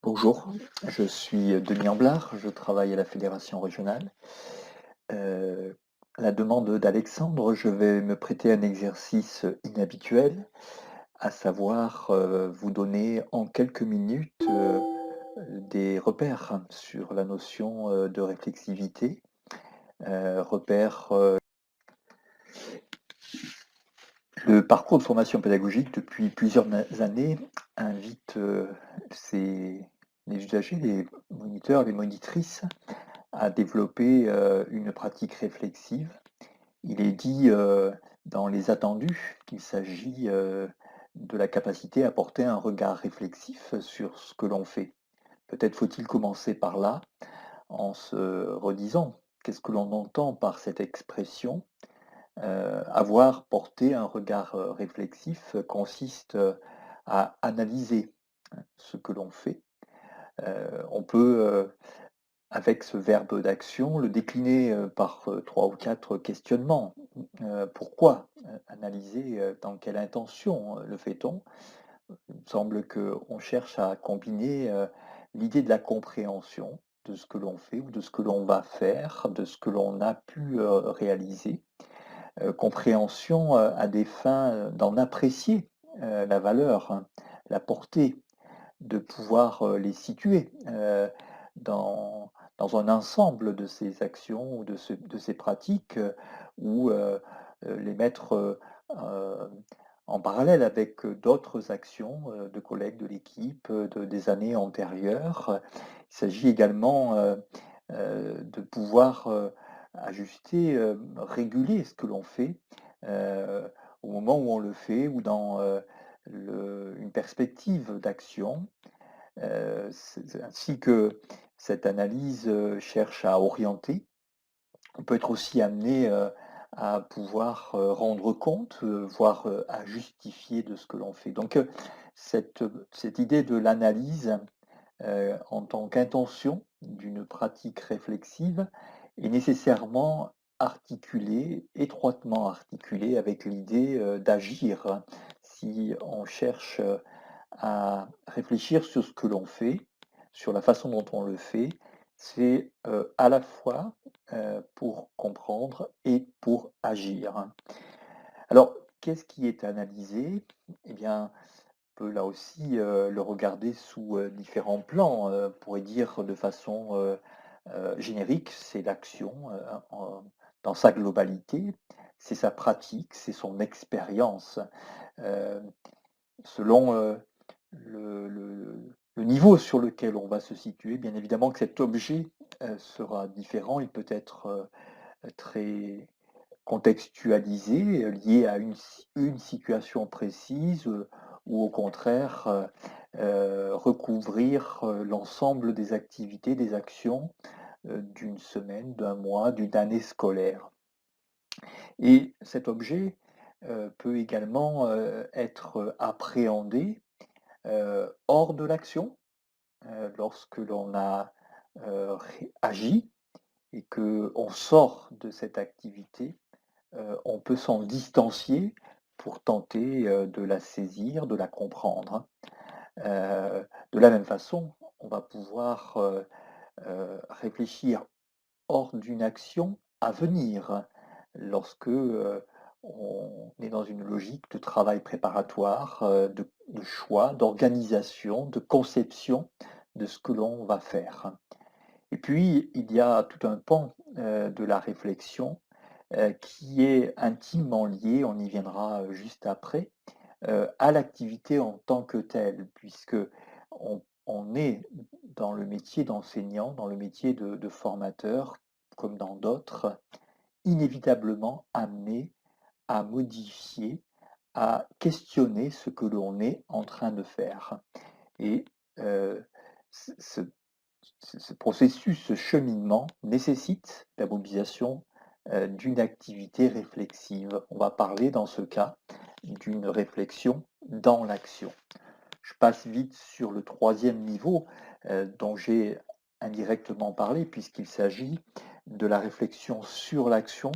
Bonjour, je suis Denis Amblard, je travaille à la Fédération régionale. À la demande d'Alexandre, je vais me prêter à un exercice inhabituel, à savoir vous donner en quelques minutes des repères sur la notion de réflexivité. Repères, le parcours de formation pédagogique depuis plusieurs années invite les usagers, les moniteurs, les monitrices à développer une pratique réflexive. Il est dit dans les attendus qu'il s'agit de la capacité à porter un regard réflexif sur ce que l'on fait. Peut-être faut-il commencer par là, en se redisant qu'est-ce que l'on entend par cette expression. Avoir porté un regard réflexif consiste à analyser ce que l'on fait. On peut avec ce verbe d'action, le décliner par 3 ou 4 questionnements. Pourquoi analyser? Dans quelle intention le fait-on? Il me semble qu'on cherche à combiner l'idée de la compréhension de ce que l'on fait ou de ce que l'on va faire, de ce que l'on a pu réaliser. Compréhension à des fins d'en apprécier la valeur, hein, la portée, de pouvoir les situer dans, dans un ensemble de ces actions ou de ces pratiques ou les mettre en parallèle avec d'autres actions de collègues de l'équipe des années antérieures. Il s'agit également de pouvoir ajuster, réguler ce que l'on fait au moment où on le fait ou dans une perspective d'action. C'est ainsi que cette analyse cherche à orienter. On peut être aussi amené à pouvoir rendre compte, voire à justifier de ce que l'on fait. Donc cette idée de l'analyse en tant qu'intention d'une pratique réflexive est nécessairement articulée, étroitement articulée avec l'idée d'agir. Si on cherche à réfléchir sur ce que l'on fait, sur la façon dont on le fait, c'est à la fois pour comprendre et pour agir. Alors, qu'est-ce qui est analysé? Eh bien, on peut là aussi le regarder sous différents plans. On pourrait dire de façon générique, c'est l'action dans sa globalité, c'est sa pratique, c'est son expérience. Euh, Selon le niveau sur lequel on va se situer, bien évidemment que cet objet sera différent. Il peut être très contextualisé, lié à une situation précise, ou au contraire recouvrir l'ensemble des activités, des actions d'une semaine, d'un mois, d'une année scolaire. Et cet objet peut également être appréhendé hors de l'action, lorsque l'on a agi et qu'on sort de cette activité, on peut s'en distancier pour tenter de la saisir, de la comprendre. De la même façon, on va pouvoir réfléchir hors d'une action à venir, lorsque on est dans une logique de travail préparatoire, de choix, d'organisation, de conception de ce que l'on va faire. Et puis, il y a tout un pan de la réflexion qui est intimement lié, on y viendra juste après, à l'activité en tant que telle, puisque on est dans le métier d'enseignant, dans le métier de formateur, comme dans d'autres, inévitablement amené à modifier, à questionner ce que l'on est en train de faire. Et euh, ce, ce processus, ce cheminement nécessite la mobilisation d'une activité réflexive. On va parler dans ce cas d'une réflexion dans l'action. Je passe vite sur le troisième niveau dont j'ai indirectement parlé, puisqu'il s'agit de la réflexion sur l'action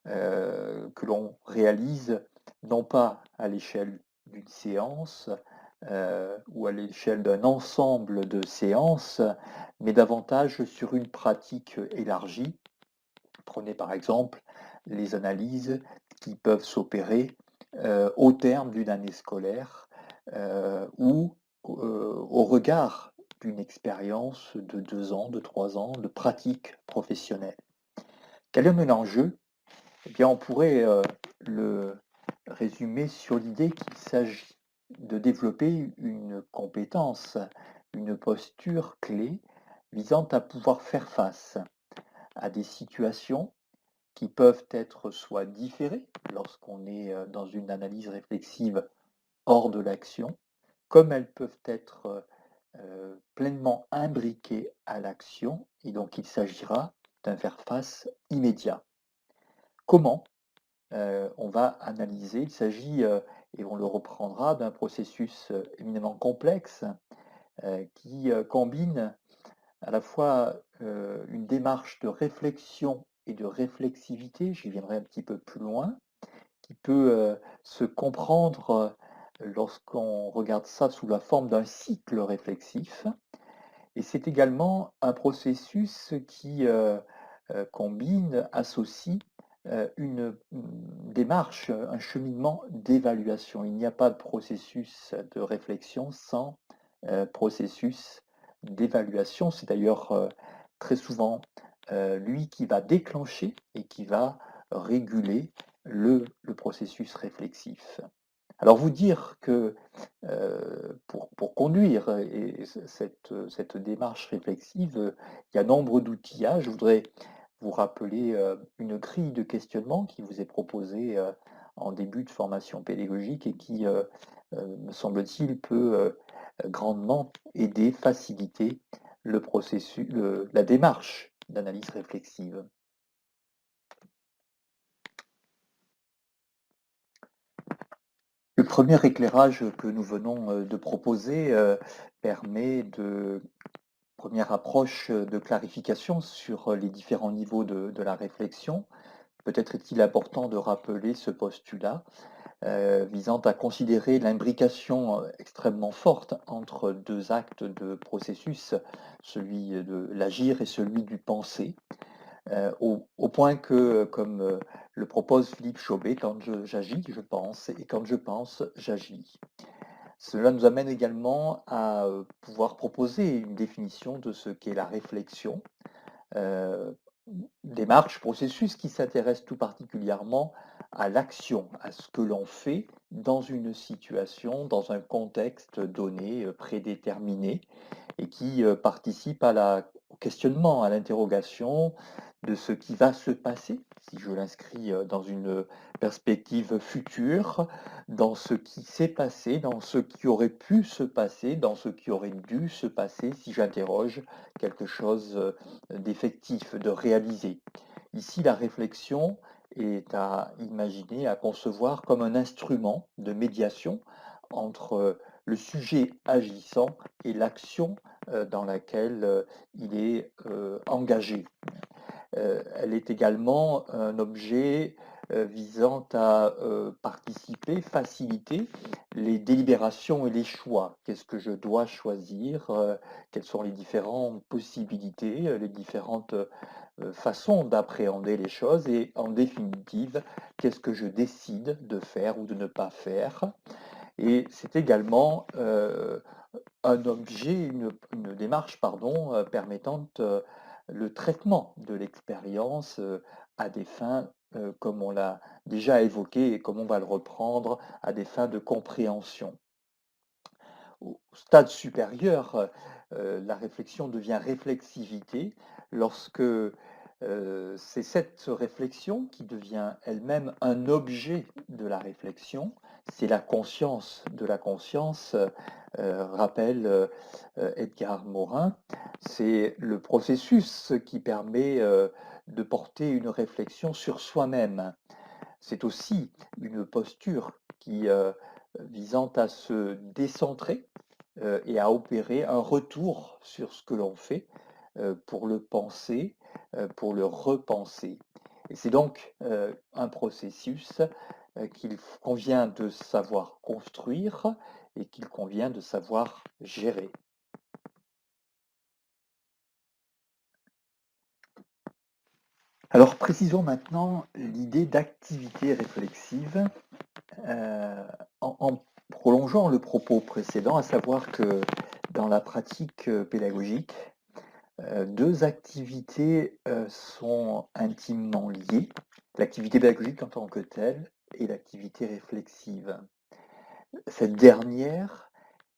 que l'on réalise non pas à l'échelle d'une séance, ou à l'échelle d'un ensemble de séances, mais davantage sur une pratique élargie. Prenez par exemple les analyses qui peuvent s'opérer au terme d'une année scolaire ou au regard d'une expérience de 2 ans, de 3 ans, de pratique professionnelle. Quel est l'enjeu? Eh bien, on pourrait le résumer sur l'idée qu'il s'agit de développer une compétence, une posture clé visant à pouvoir faire face à des situations qui peuvent être soit différées lorsqu'on est dans une analyse réflexive hors de l'action, comme elles peuvent être pleinement imbriquées à l'action, et donc il s'agira d'un faire-face immédiat. Comment on va analyser? Il s'agit, et on le reprendra, d'un processus éminemment complexe qui combine à la fois une démarche de réflexion et de réflexivité, j'y viendrai un petit peu plus loin, qui peut se comprendre lorsqu'on regarde ça sous la forme d'un cycle réflexif. Et c'est également un processus qui combine, associe une démarche, un cheminement d'évaluation. Il n'y a pas de processus de réflexion sans processus d'évaluation. C'est d'ailleurs très souvent lui qui va déclencher et qui va réguler le processus réflexif. Alors vous dire que pour conduire cette démarche réflexive, il y a nombre d'outillages. Je voudrais vous rappeler une grille de questionnement qui vous est proposée en début de formation pédagogique et qui, me semble-t-il, peut grandement aider, faciliter le processus, la démarche d'analyse réflexive. Le premier éclairage que nous venons de proposer permet de première approche de clarification sur les différents niveaux de la réflexion. Peut-être est-il important de rappeler ce postulat visant à considérer l'imbrication extrêmement forte entre deux actes de processus, celui de l'agir et celui du penser. Au point que, comme le propose Philippe Chaubet, quand j'agis, je pense, et quand je pense, j'agis. Cela nous amène également à pouvoir proposer une définition de ce qu'est la réflexion, euh, démarche, processus qui s'intéresse tout particulièrement à l'action, à ce que l'on fait dans une situation, dans un contexte donné, prédéterminé, et qui participe au questionnement, à l'interrogation de ce qui va se passer, si je l'inscris dans une perspective future, dans ce qui s'est passé, dans ce qui aurait pu se passer, dans ce qui aurait dû se passer si j'interroge quelque chose d'effectif, de réalisé. Ici, la réflexion est à imaginer, à concevoir comme un instrument de médiation entre le sujet agissant et l'action dans laquelle il est engagé. Elle est également un objet visant à participer, faciliter les délibérations et les choix. Qu'est-ce que je dois choisir? Quelles sont les différentes possibilités, les différentes façons d'appréhender les choses? Et en définitive, qu'est-ce que je décide de faire ou de ne pas faire? Et c'est également un objet, une démarche, pardon, permettant le traitement de l'expérience à des fins, comme on l'a déjà évoqué et comme on va le reprendre, à des fins de compréhension. Au stade supérieur, la réflexion devient réflexivité lorsque c'est cette réflexion qui devient elle-même un objet de la réflexion. C'est la conscience de la conscience, rappelle Edgar Morin. C'est le processus qui permet de porter une réflexion sur soi-même. C'est aussi une posture qui, visant à se décentrer et à opérer un retour sur ce que l'on fait pour le penser, pour le repenser. Et c'est donc un processus qu'il convient de savoir construire et qu'il convient de savoir gérer. Alors précisons maintenant l'idée d'activité réflexive en prolongeant le propos précédent, à savoir que dans la pratique pédagogique, deux activités sont intimement liées, l'activité pédagogique en tant que telle et l'activité réflexive. Cette dernière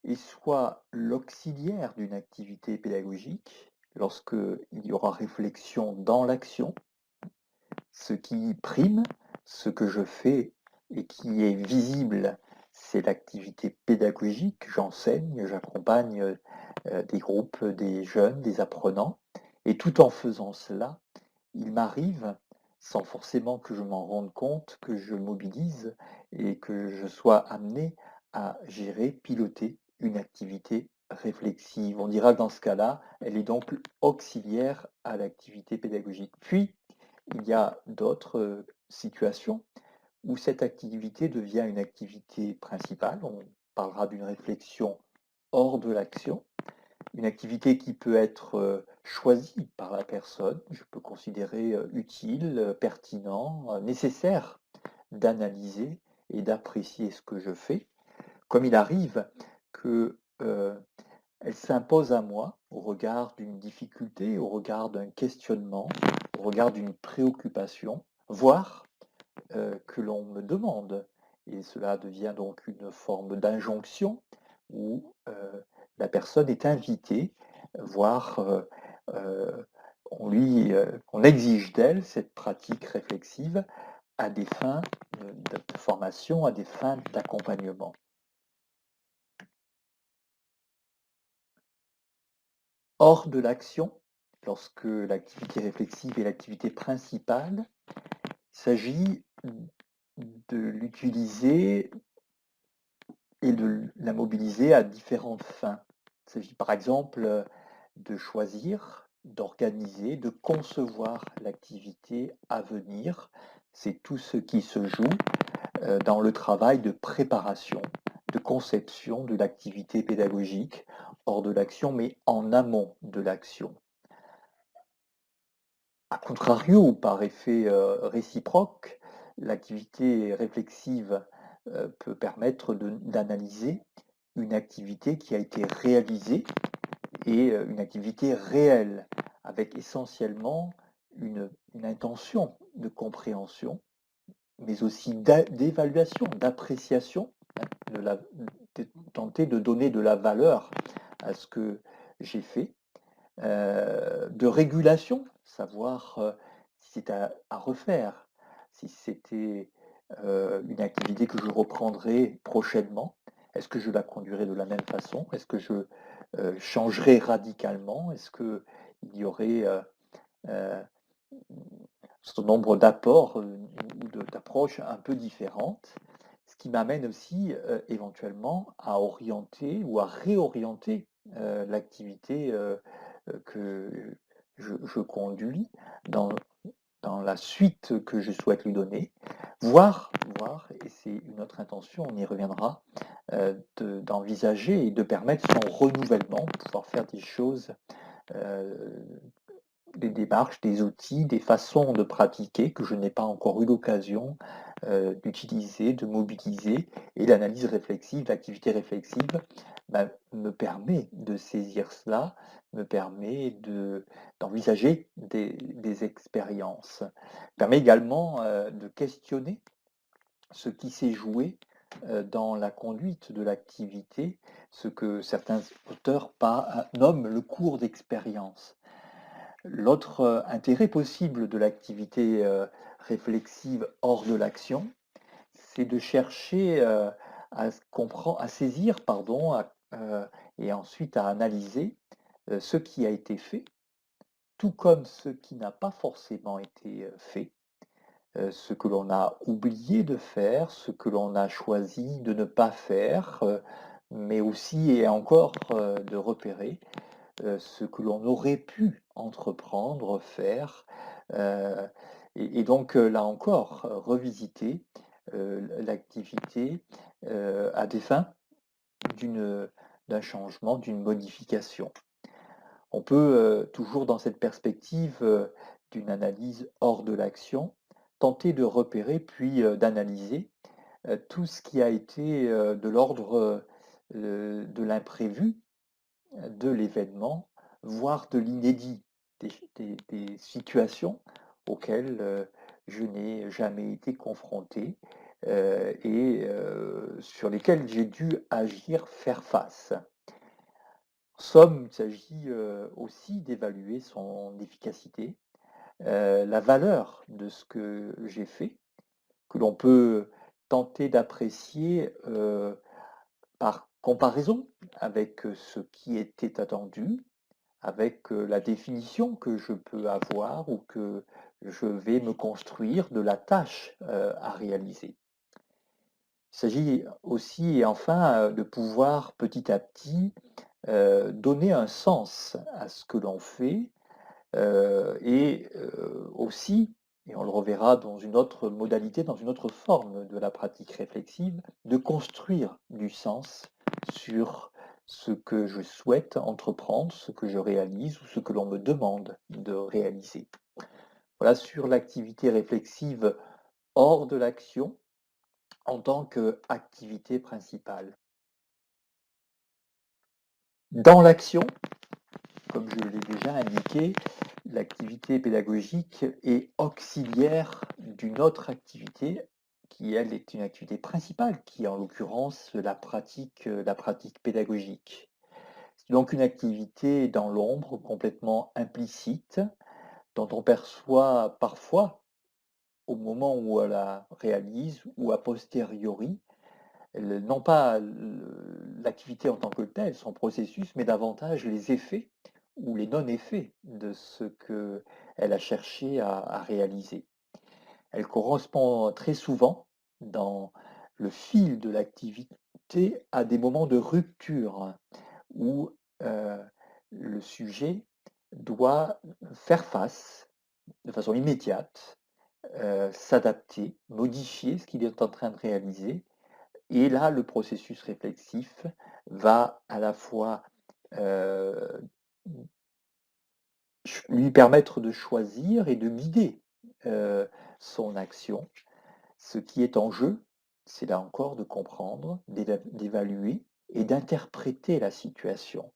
est soit l'auxiliaire d'une activité pédagogique, lorsqu'il y aura réflexion dans l'action, ce qui prime, ce que je fais et qui est visible, c'est l'activité pédagogique. J'enseigne, j'accompagne des groupes, des jeunes, des apprenants. Et tout en faisant cela, il m'arrive, sans forcément que je m'en rende compte, que je mobilise et que je sois amené à gérer, piloter une activité réflexive. On dira que dans ce cas-là, elle est donc auxiliaire à l'activité pédagogique. Puis, il y a d'autres situations où cette activité devient une activité principale. On parlera d'une réflexion hors de l'action, une activité qui peut être choisie par la personne. Je peux considérer utile, pertinent, nécessaire d'analyser et d'apprécier ce que je fais. Comme il arrive que elle s'impose à moi au regard d'une difficulté, au regard d'un questionnement, au regard d'une préoccupation, voire que l'on me demande. Et cela devient donc une forme d'injonction où la personne est invitée, voire on exige d'elle cette pratique réflexive à des fins de formation, à des fins d'accompagnement. Hors de l'action, lorsque l'activité réflexive est l'activité principale, il s'agit de l'utiliser et de la mobiliser à différentes fins. Il s'agit par exemple de choisir, d'organiser, de concevoir l'activité à venir. C'est tout ce qui se joue dans le travail de préparation, de conception de l'activité pédagogique, hors de l'action, mais en amont de l'action. A contrario, ou par effet réciproque, l'activité réflexive peut permettre d'analyser une activité qui a été réalisée et une activité réelle, avec essentiellement une intention de compréhension, mais aussi d'évaluation, d'appréciation, de tenter de donner de la valeur à ce que j'ai fait, de régulation, savoir si c'est à refaire, si c'était une activité que je reprendrai prochainement. Est-ce que je la conduirai de la même façon? Est-ce que je changerai radicalement? Est-ce qu'il y aurait un certain nombre d'apports ou d'approches un peu différentes? Ce qui m'amène aussi éventuellement à orienter ou à réorienter l'activité que je conduis dans, dans la suite que je souhaite lui donner, voire, et c'est une autre intention, on y reviendra, d'envisager et de permettre son renouvellement, de pouvoir faire des choses, des démarches, des outils, des façons de pratiquer que je n'ai pas encore eu l'occasion d'utiliser, de mobiliser. Et l'analyse réflexive, l'activité réflexive, me permet de saisir cela, me permet d'envisager des expériences, permet également de questionner ce qui s'est joué dans la conduite de l'activité, ce que certains auteurs nomment le cours d'expérience. L'autre intérêt possible de l'activité réflexive hors de l'action, c'est de chercher à saisir, pardon, et ensuite à analyser ce qui a été fait, tout comme ce qui n'a pas forcément été fait, ce que l'on a oublié de faire, ce que l'on a choisi de ne pas faire, mais aussi et encore de repérer ce que l'on aurait pu entreprendre, faire, et donc là encore, revisiter l'activité à des fins d'un changement, d'une modification. On peut toujours dans cette perspective d'une analyse hors de l'action, tenter de repérer puis d'analyser tout ce qui a été de l'ordre de l'imprévu, de l'événement, voire de l'inédit, des situations auxquelles je n'ai jamais été confronté et sur lesquelles j'ai dû agir, faire face. En somme, il s'agit aussi d'évaluer son efficacité, la valeur de ce que j'ai fait, que l'on peut tenter d'apprécier par comparaison avec ce qui était attendu, avec la définition que je peux avoir ou que je vais me construire de la tâche à réaliser. Il s'agit aussi et enfin de pouvoir petit à petit donner un sens à ce que l'on fait et aussi, et on le reverra dans une autre modalité, dans une autre forme de la pratique réflexive, de construire du sens sur ce que je souhaite entreprendre, ce que je réalise ou ce que l'on me demande de réaliser. Voilà sur l'activité réflexive hors de l'action en tant qu'activité principale. Dans l'action, comme je l'ai déjà indiqué, l'activité pédagogique est auxiliaire d'une autre activité qui, elle, est une activité principale, qui est en l'occurrence la pratique pédagogique. C'est donc une activité dans l'ombre, complètement implicite, dont on perçoit parfois, au moment où on la réalise ou a posteriori, non pas l'activité en tant que telle, son processus, mais davantage les effets ou les non-effets de ce qu'elle a cherché à réaliser. Elle correspond très souvent, dans le fil de l'activité, à des moments de rupture où le sujet doit faire face de façon immédiate, s'adapter, modifier ce qu'il est en train de réaliser. Et là, le processus réflexif va à la fois lui permettre de choisir et de guider son action. Ce qui est en jeu, c'est là encore de comprendre, d'évaluer et d'interpréter la situation.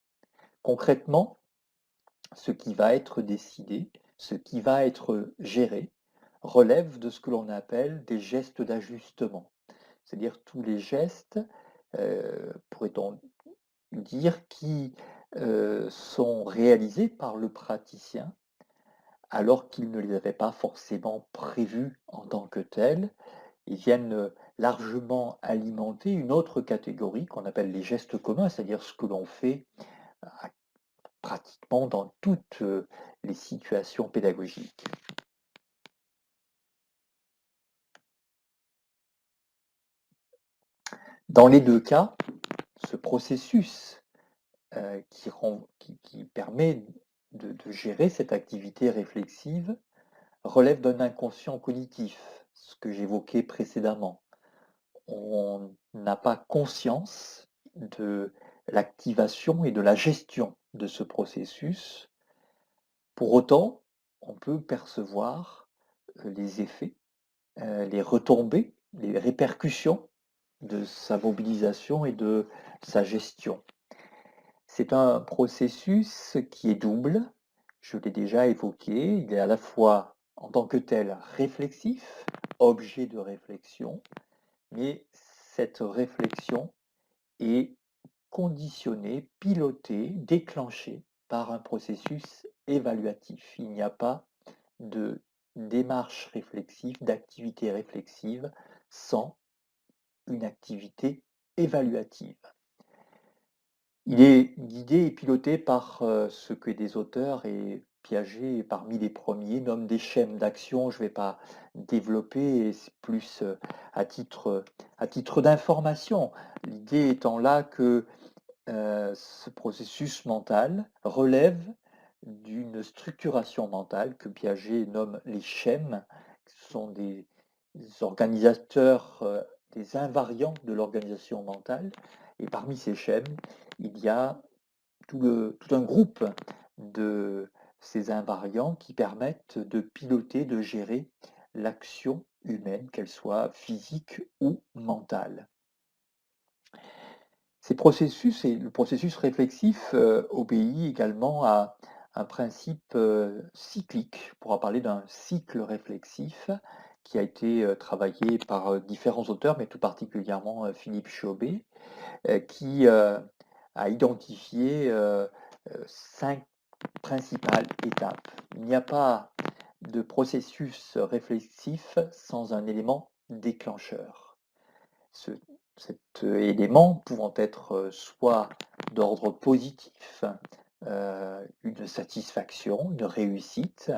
Concrètement, ce qui va être décidé, ce qui va être géré, relève de ce que l'on appelle des gestes d'ajustement. C'est-à-dire tous les gestes, pourrait-on dire, qui sont réalisés par le praticien alors qu'il ne les avait pas forcément prévus en tant que tels. Ils viennent largement alimenter une autre catégorie qu'on appelle les gestes communs, c'est-à-dire ce que l'on fait pratiquement dans toutes les situations pédagogiques. Dans les deux cas, ce processus qui permet de gérer cette activité réflexive relève d'un inconscient cognitif, ce que j'évoquais précédemment. On n'a pas conscience de l'activation et de la gestion de ce processus. Pour autant, on peut percevoir les effets, les retombées, les répercussions de sa mobilisation et de sa gestion. C'est un processus qui est double, je l'ai déjà évoqué, il est à la fois en tant que tel réflexif, objet de réflexion, mais cette réflexion est conditionnée, pilotée, déclenchée par un processus évaluatif. Il n'y a pas de démarche réflexive, d'activité réflexive sans une activité évaluative. Il est guidé et piloté par ce que des auteurs, et Piaget parmi les premiers, nomment des schèmes d'action. Je ne vais pas développer, c'est plus à titre d'information. L'idée étant là que ce processus mental relève d'une structuration mentale que Piaget nomme les schèmes. Ce sont organisateurs des invariants de l'organisation mentale. Et parmi ces schèmes, il y a tout un groupe de ces invariants qui permettent de piloter, de gérer l'action humaine, qu'elle soit physique ou mentale. Ces processus et le processus réflexif obéit également à un principe cyclique. On pourra parler d'un cycle réflexif qui a été travaillé par différents auteurs, mais tout particulièrement Philippe Chaubet, qui a identifié 5 principales étapes. Il n'y a pas de processus réflexif sans un élément déclencheur. Cet élément pouvant être soit d'ordre positif, une satisfaction, une réussite,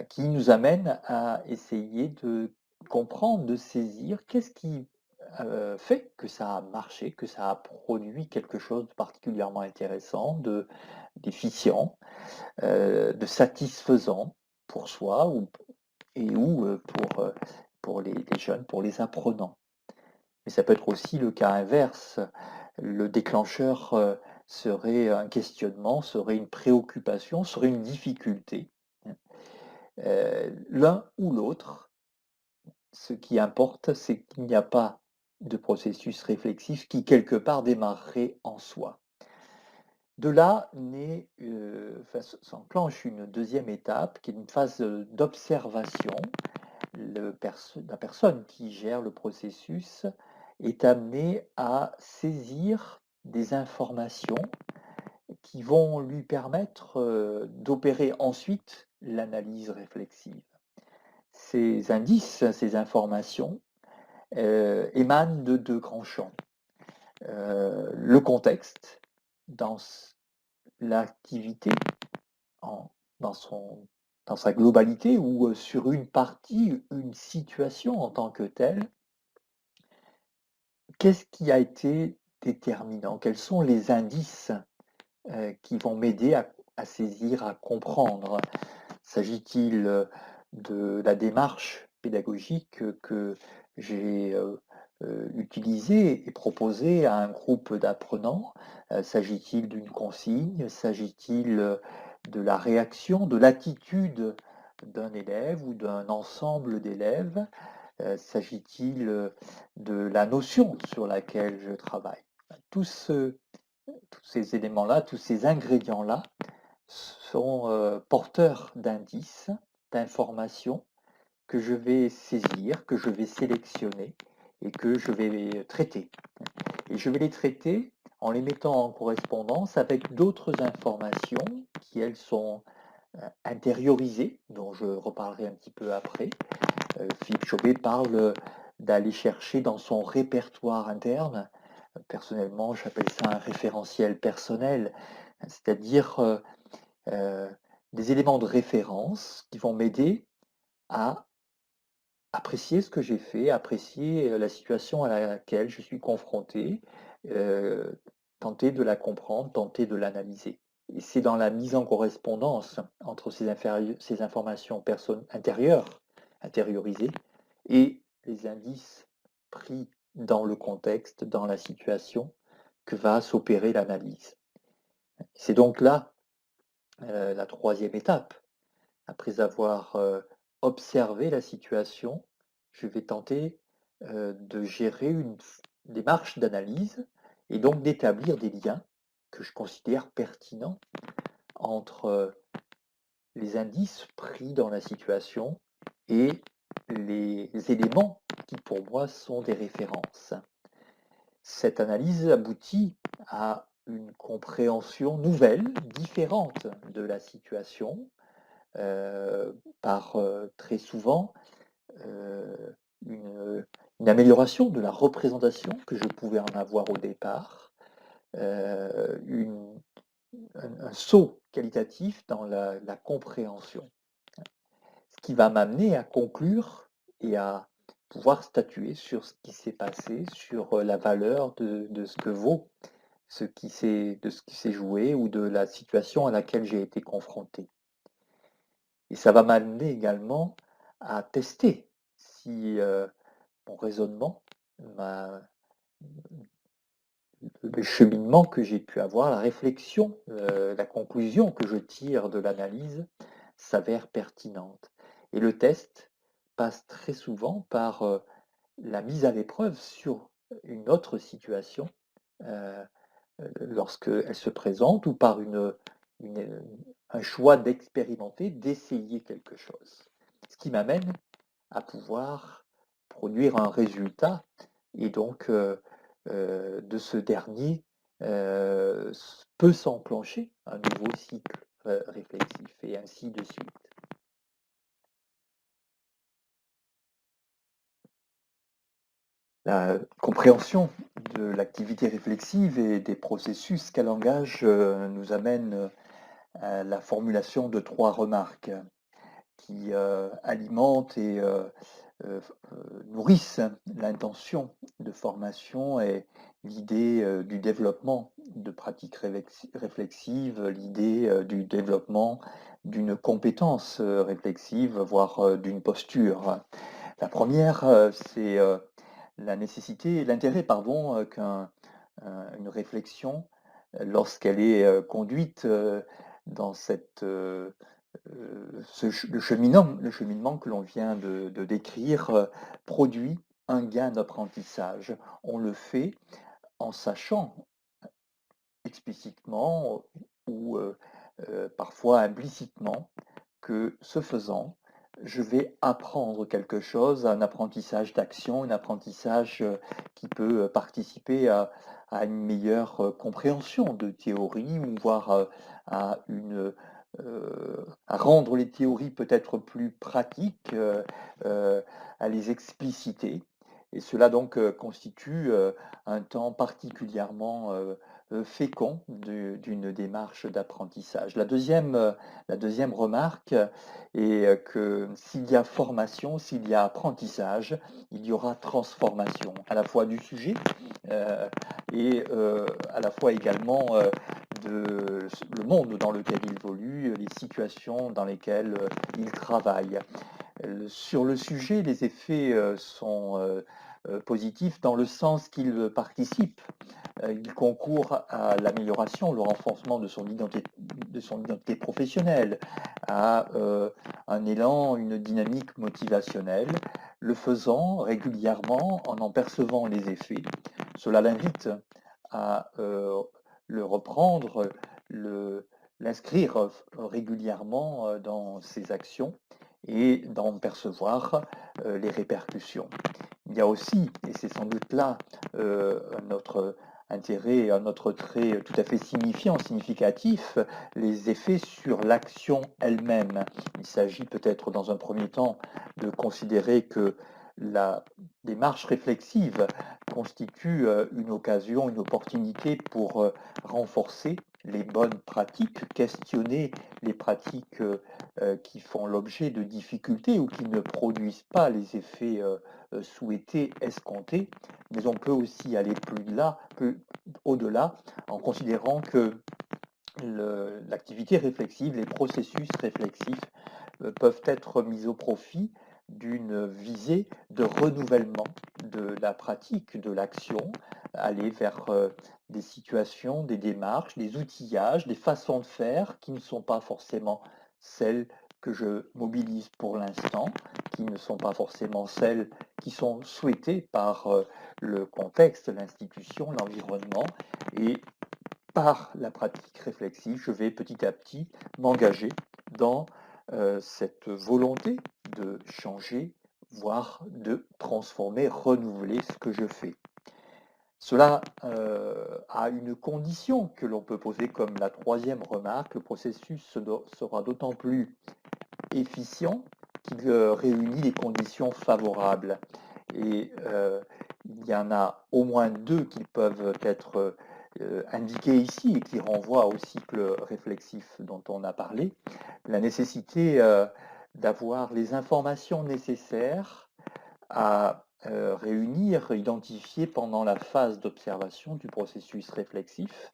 qui nous amène à essayer de comprendre, de saisir qu'est-ce qui fait que ça a marché, que ça a produit quelque chose de particulièrement intéressant, d'efficient, de satisfaisant pour soi ou pour les jeunes, pour les apprenants. Mais ça peut être aussi le cas inverse. Le déclencheur serait un questionnement, serait une préoccupation, serait une difficulté. L'un ou l'autre, ce qui importe, c'est qu'il n'y a pas de processus réflexif qui, quelque part, démarrerait en soi. De là s'enclenche une deuxième étape, qui est une phase d'observation. La personne qui gère le processus est amenée à saisir des informations qui vont lui permettre d'opérer ensuite l'analyse réflexive. Ces indices, ces informations émanent de deux grands champs. Le contexte, dans l'activité, dans sa globalité, ou sur une partie, une situation en tant que telle. Qu'est-ce qui a été déterminant? Quels sont les indices qui vont m'aider à saisir, à comprendre? S'agit-il de la démarche pédagogique que j'ai utilisée et proposée à un groupe d'apprenants? S'agit-il d'une consigne? S'agit-il de la réaction, de l'attitude d'un élève ou d'un ensemble d'élèves? S'agit-il de la notion sur laquelle je travaille? Tous ces éléments-là, tous ces ingrédients-là sont porteurs d'indices, d'informations que je vais saisir, que je vais sélectionner et que je vais traiter. Et je vais les traiter en les mettant en correspondance avec d'autres informations qui, elles, sont intériorisées, dont je reparlerai un petit peu après. Philippe Chaubet parle d'aller chercher dans son répertoire interne. Personnellement, j'appelle ça un référentiel personnel, c'est-à-dire des éléments de référence qui vont m'aider à apprécier ce que j'ai fait, apprécier la situation à laquelle je suis confronté, tenter de la comprendre, tenter de l'analyser. Et c'est dans la mise en correspondance entre ces informations intériorisées, et les indices pris dans le contexte, dans la situation, que va s'opérer l'analyse. C'est donc là la troisième étape. Après avoir observé la situation, je vais tenter de gérer une démarche d'analyse et donc d'établir des liens que je considère pertinents entre les indices pris dans la situation et les éléments qui pour moi sont des références. Cette analyse aboutit à une compréhension nouvelle, différente de la situation, par très souvent une amélioration de la représentation que je pouvais en avoir au départ, un saut qualitatif dans la compréhension, ce qui va m'amener à conclure et à pouvoir statuer sur ce qui s'est passé, sur la valeur de ce que vaut ce qui s'est joué ou de la situation à laquelle j'ai été confronté. Et ça va m'amener également à tester aussi mon raisonnement, ma le cheminement que j'ai pu avoir, la réflexion, la conclusion que je tire de l'analyse s'avère pertinente. Et le test passe très souvent par la mise à l'épreuve sur une autre situation, euh, lorsqu'elle se présente, ou par une- un choix d'expérimenter, d'essayer quelque chose. Ce qui m'amène à pouvoir produire un résultat, et donc de ce dernier peut s'enclencher un nouveau cycle réflexif, et ainsi de suite. La compréhension de l'activité réflexive et des processus qu'elle engage nous amène à la formulation de 3 remarques qui alimentent et nourrissent l'intention de formation et l'idée du développement de pratiques réflexives, l'idée du développement d'une compétence réflexive, voire d'une posture. La première, c'est la nécessité, l'intérêt, pardon, qu'une réflexion, lorsqu'elle est conduite dans le cheminement que l'on vient de décrire, produit un gain d'apprentissage. On le fait en sachant explicitement ou parfois implicitement que, ce faisant, je vais apprendre quelque chose, un apprentissage d'action, un apprentissage qui peut participer à une meilleure compréhension de théorie, ou voire à rendre les théories peut-être plus pratiques, à les expliciter. Et cela donc constitue un temps particulièrement fécond d'une démarche d'apprentissage. La deuxième remarque est que s'il y a formation, s'il y a apprentissage, il y aura transformation, à la fois du sujet euh, et à la fois également de le monde dans lequel il évolue, les situations dans lesquelles il travaille. Sur le sujet, les effets sont positifs dans le sens qu'ils participent, ils concourent à l'amélioration, le renforcement de son identité professionnelle, à un élan, une dynamique motivationnelle. Le faisant régulièrement, en percevant les effets, cela l'invite à le reprendre, l'inscrire régulièrement dans ses actions et d'en percevoir les répercussions. Il y a aussi, et c'est sans doute là notre intérêt, un autre trait tout à fait significatif, les effets sur l'action elle-même. Il s'agit peut-être dans un premier temps de considérer que la démarche réflexive constitue une occasion, une opportunité pour renforcer les bonnes pratiques, questionner les pratiques qui font l'objet de difficultés ou qui ne produisent pas les effets souhaités, escomptés, mais on peut aussi aller plus au-delà, en considérant que l'activité réflexive, les processus réflexifs peuvent être mis au profit d'une visée de renouvellement de la pratique, de l'action, aller vers des situations, des démarches, des outillages, des façons de faire qui ne sont pas forcément celles que je mobilise pour l'instant, qui ne sont pas forcément celles qui sont souhaitées par le contexte, l'institution, l'environnement. Et par la pratique réflexive, je vais petit à petit m'engager dans cette volonté de changer, voire de transformer, renouveler ce que je fais. Cela a une condition que l'on peut poser comme la troisième remarque: le processus sera d'autant plus efficient qu'il réunit les conditions favorables. Et il y en a au moins deux qui peuvent être indiquées ici et qui renvoient au cycle réflexif dont on a parlé. La nécessité d'avoir les informations nécessaires à réunir, identifier pendant la phase d'observation du processus réflexif.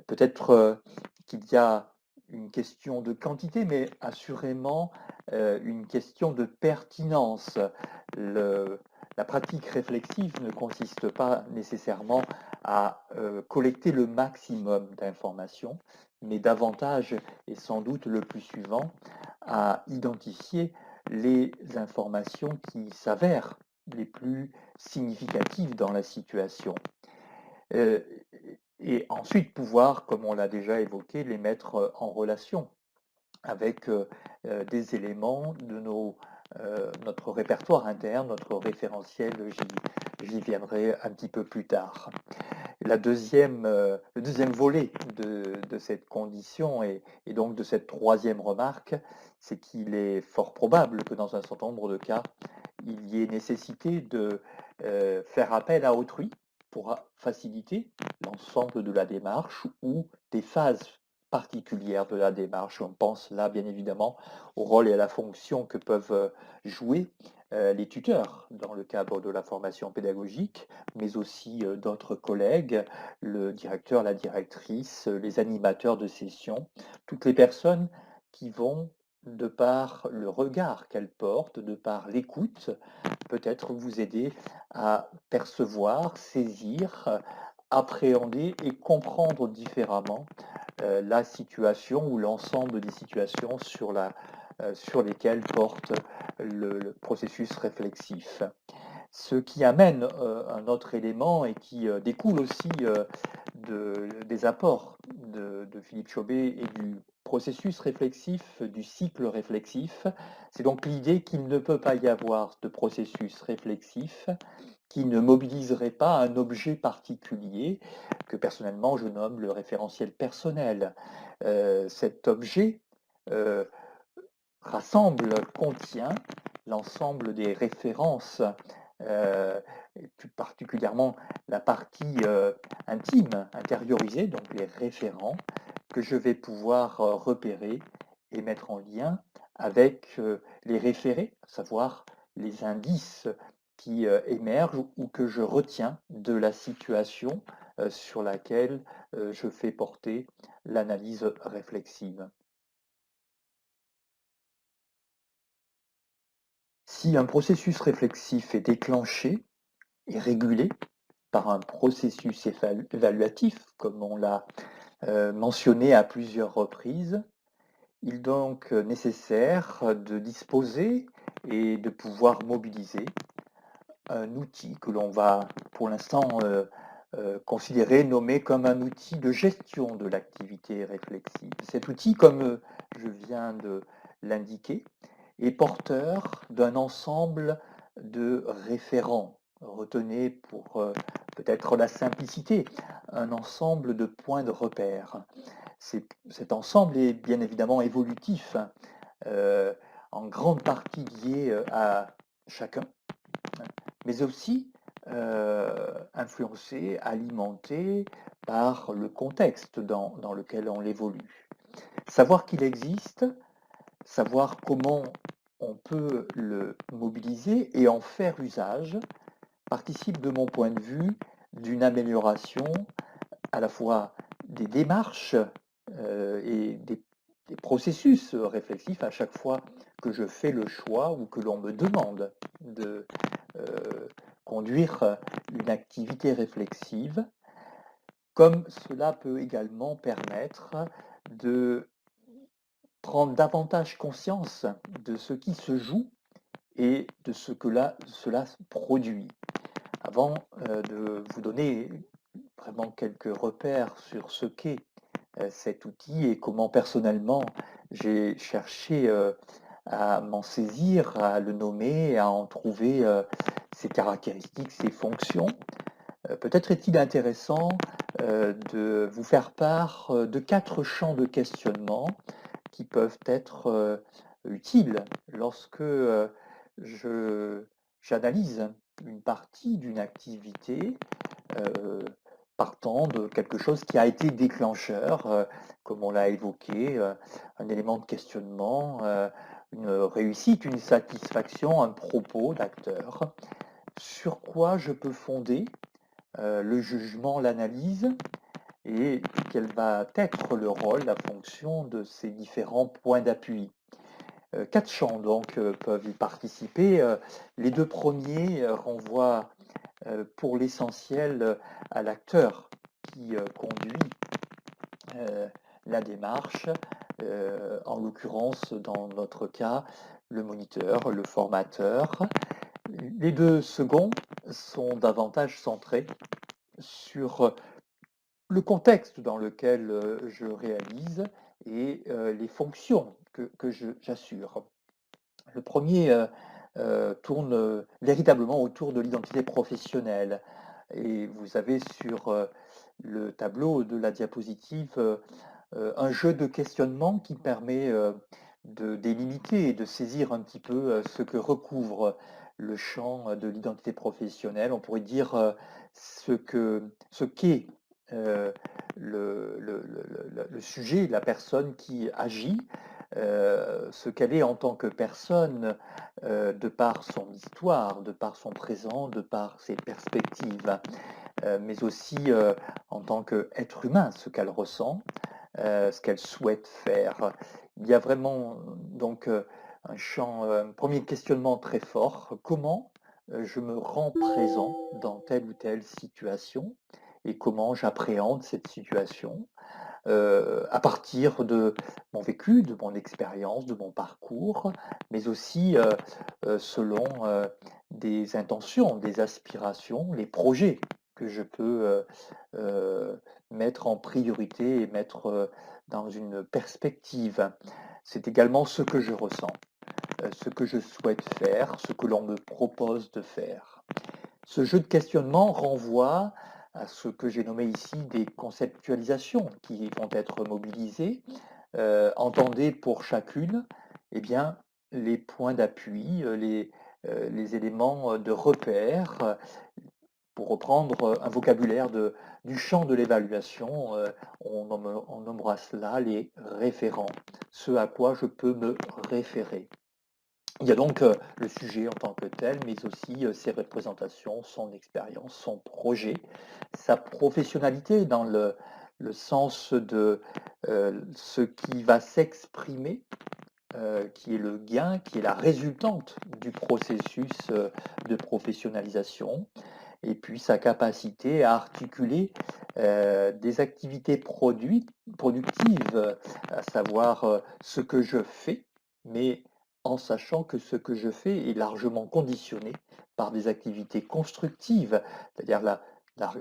Peut-être qu'il y a une question de quantité, mais assurément une question de pertinence. La pratique réflexive ne consiste pas nécessairement à collecter le maximum d'informations, mais davantage, et sans doute le plus suivant, à identifier les informations qui s'avèrent les plus significatives dans la situation. Euh, et ensuite pouvoir, comme on l'a déjà évoqué, les mettre en relation avec des éléments de notre répertoire interne, notre référentiel, j'y viendrai un petit peu plus tard. Le deuxième volet de cette condition et donc de cette troisième remarque, c'est qu'il est fort probable que dans un certain nombre de cas, il y ait nécessité de faire appel à autrui pour faciliter l'ensemble de la démarche ou des phases particulières de la démarche. On pense là bien évidemment au rôle et à la fonction que peuvent jouer les tuteurs dans le cadre de la formation pédagogique, mais aussi d'autres collègues, le directeur, la directrice, les animateurs de session, toutes les personnes qui vont, de par le regard qu'elles portent, de par l'écoute, peut-être vous aider à percevoir, saisir, appréhender et comprendre différemment la situation ou l'ensemble des situations sur lesquelles porte le processus réflexif. Ce qui amène un autre élément et qui découle aussi des apports de Philippe Chaubet et du processus réflexif, du cycle réflexif, c'est donc l'idée qu'il ne peut pas y avoir de processus réflexif qui ne mobiliserait pas un objet particulier que personnellement je nomme le référentiel personnel. Cet objet contient l'ensemble des références, et plus particulièrement la partie intime, intériorisée, donc les référents, que je vais pouvoir repérer et mettre en lien avec les référés, à savoir les indices qui émergent ou que je retiens de la situation sur laquelle je fais porter l'analyse réflexive. Si un processus réflexif est déclenché et régulé par un processus évaluatif, comme on l'a mentionné à plusieurs reprises, il est donc nécessaire de disposer et de pouvoir mobiliser un outil que l'on va pour l'instant considérer, nommer comme un outil de gestion de l'activité réflexive. Cet outil, comme je viens de l'indiquer, est porteur d'un ensemble de référents. Retenez pour peut-être la simplicité, un ensemble de points de repère. Cet ensemble est bien évidemment évolutif, en grande partie lié à chacun, mais aussi influencé, alimenté par le contexte dans lequel on évolue. Savoir qu'il existe, savoir comment on peut le mobiliser et en faire usage participe de mon point de vue d'une amélioration à la fois des démarches et des processus réflexifs à chaque fois que je fais le choix ou que l'on me demande de conduire une activité réflexive, comme cela peut également permettre de prendre davantage conscience de ce qui se joue et de ce que cela produit. Avant de vous donner vraiment quelques repères sur ce qu'est cet outil et comment personnellement j'ai cherché à m'en saisir, à le nommer, à en trouver ses caractéristiques, ses fonctions, peut-être est-il intéressant de vous faire part de 4 champs de questionnement qui peuvent être utiles lorsque j'analyse une partie d'une activité partant de quelque chose qui a été déclencheur, comme on l'a évoqué, un élément de questionnement, une réussite, une satisfaction, un propos d'acteur. Sur quoi je peux fonder le jugement, l'analyse, et quel va être le rôle, la fonction de ces différents points d'appui. 4 champs donc peuvent y participer. Les 2 premiers renvoient pour l'essentiel à l'acteur qui conduit la démarche, en l'occurrence dans notre cas, le moniteur, le formateur. Les 2 seconds sont davantage centrés sur le contexte dans lequel je réalise et les fonctions que j'assure. Le premier tourne véritablement autour de l'identité professionnelle. Et vous avez sur le tableau de la diapositive un jeu de questionnement qui permet de délimiter et de saisir un petit peu ce que recouvre le champ de l'identité professionnelle. On pourrait dire ce qu'est le sujet, la personne qui agit, ce qu'elle est en tant que personne, de par son histoire, de par son présent, de par ses perspectives, mais aussi en tant qu'être humain, ce qu'elle ressent, ce qu'elle souhaite faire. Il y a vraiment donc un champ, un premier questionnement très fort. Comment je me rends présent dans telle ou telle situation et comment j'appréhende cette situation à partir de mon vécu, de mon expérience, de mon parcours, mais aussi selon des intentions, des aspirations, les projets que je peux mettre en priorité et mettre dans une perspective. C'est également ce que je ressens, ce que je souhaite faire, ce que l'on me propose de faire. Ce jeu de questionnement renvoie à ce que j'ai nommé ici des conceptualisations qui vont être mobilisées. Entendez pour chacune eh bien, les points d'appui, les éléments de repère, pour reprendre un vocabulaire du champ de l'évaluation, on nommera cela les référents, ce à quoi je peux me référer. Il y a donc le sujet en tant que tel, mais aussi ses représentations, son expérience, son projet, sa professionnalité dans le sens de ce qui va s'exprimer, qui est le gain, qui est la résultante du processus de professionnalisation, et puis sa capacité à articuler des activités productives, à savoir ce que je fais, mais en sachant que ce que je fais est largement conditionné par des activités constructives, c'est-à-dire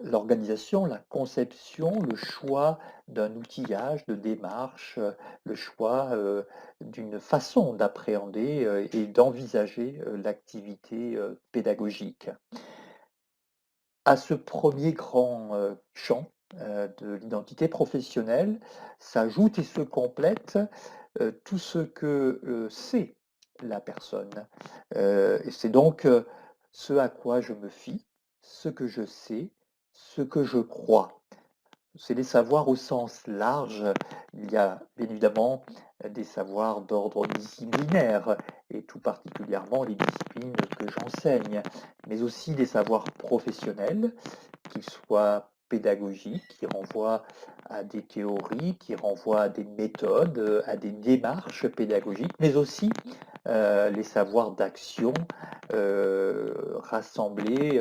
l'organisation, la conception, le choix d'un outillage, de démarche, le choix d'une façon d'appréhender et d'envisager l'activité pédagogique. À ce premier grand champ de l'identité professionnelle s'ajoute et se complète tout ce que sait la personne. Et c'est donc ce à quoi je me fie, ce que je sais, ce que je crois. C'est les savoirs au sens large. Il y a bien évidemment des savoirs d'ordre disciplinaire, et tout particulièrement les disciplines que j'enseigne, mais aussi des savoirs professionnels, qu'ils soient pédagogiques, qui renvoient à des théories, qui renvoient à des méthodes, à des démarches pédagogiques, mais aussi les savoirs d'action rassemblés,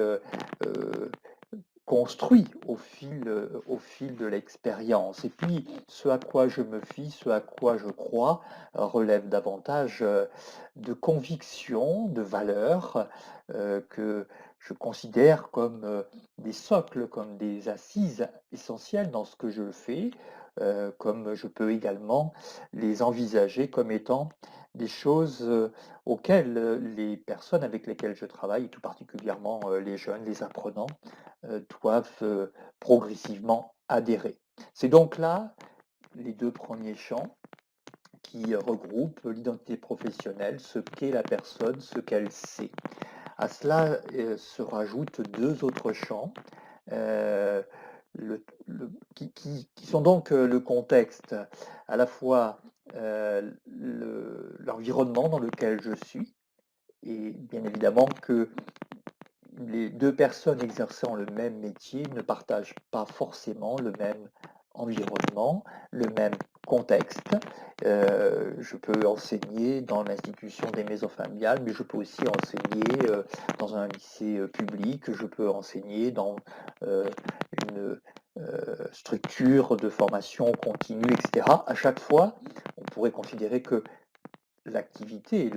construit au fil de l'expérience. Et puis, ce à quoi je me fie, ce à quoi je crois, relève davantage de convictions, de valeurs que je considère comme des socles, comme des assises essentielles dans ce que je fais, comme je peux également les envisager comme étant des choses auxquelles les personnes avec lesquelles je travaille, et tout particulièrement les jeunes, les apprenants, doivent progressivement adhérer. C'est donc là les 2 premiers champs qui regroupent l'identité professionnelle, ce qu'est la personne, ce qu'elle sait. À cela se rajoutent 2 autres champs qui sont donc le contexte, à la fois l'environnement dans lequel je suis, et bien évidemment que les 2 personnes exerçant le même métier ne partagent pas forcément le même environnement, le même contexte. Je peux enseigner dans l'institution des maisons familiales, mais je peux aussi enseigner dans un lycée public, je peux enseigner dans une structure de formation continue, etc. À chaque fois, on pourrait considérer que l'activité,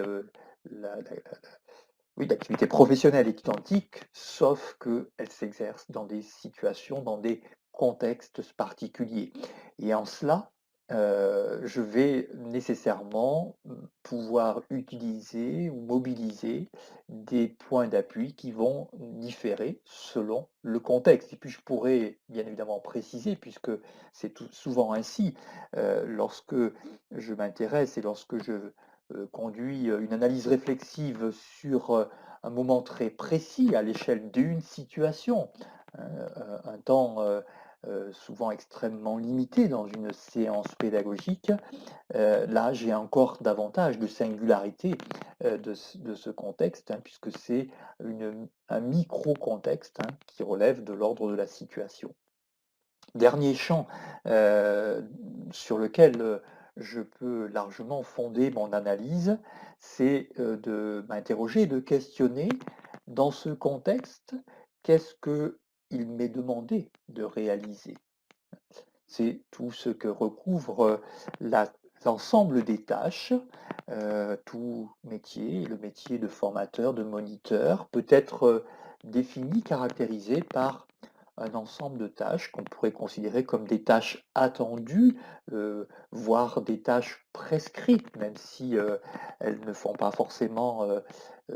oui, l'activité professionnelle est identique, sauf qu'elle s'exerce dans des situations, dans des contextes particuliers. Et en cela, je vais nécessairement pouvoir utiliser ou mobiliser des points d'appui qui vont différer selon le contexte. Et puis je pourrais bien évidemment préciser, puisque c'est souvent ainsi, lorsque je m'intéresse et lorsque je conduit une analyse réflexive sur un moment très précis à l'échelle d'une situation, un temps souvent extrêmement limité dans une séance pédagogique, là j'ai encore davantage de singularité de ce contexte, hein, puisque c'est un micro-contexte, hein, qui relève de l'ordre de la situation. Dernier champ sur lequel je peux largement fonder mon analyse, c'est de m'interroger, de questionner dans ce contexte, qu'est-ce qu'il m'est demandé de réaliser? C'est tout ce que recouvre l'ensemble des tâches, tout métier, le métier de formateur, de moniteur, peut être défini, caractérisé par un ensemble de tâches qu'on pourrait considérer comme des tâches attendues, voire des tâches prescrites, même si elles ne font pas forcément